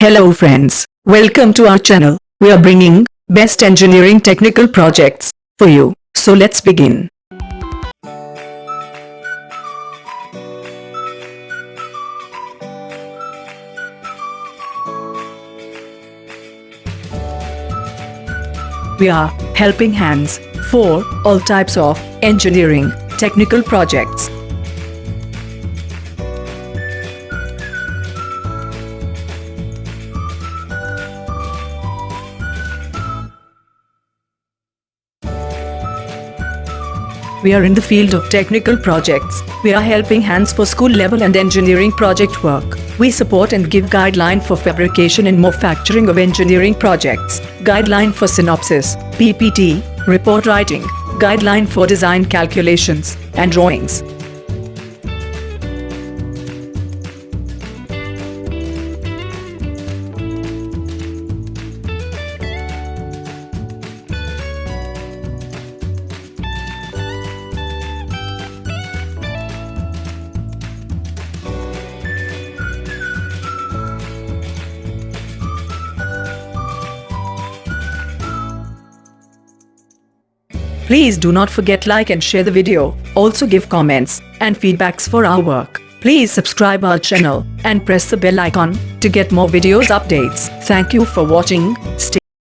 Hello friends, welcome to our channel. We are bringing best engineering technical projects for you. So let's begin. We are helping hands for all types of engineering technical projects. We are in the field of technical projects. We are helping hands for school level and engineering project work. We support and give guideline for fabrication and Maufacturing of engineering projects, guideline for synopsis, PPT, report writing, guideline for design calculations and drawings. Please do not forget like and share the video. Also give comments and feedbacks for our work. Please subscribe our channel and press the bell icon to get more videos updates. Thank you for watching. Stay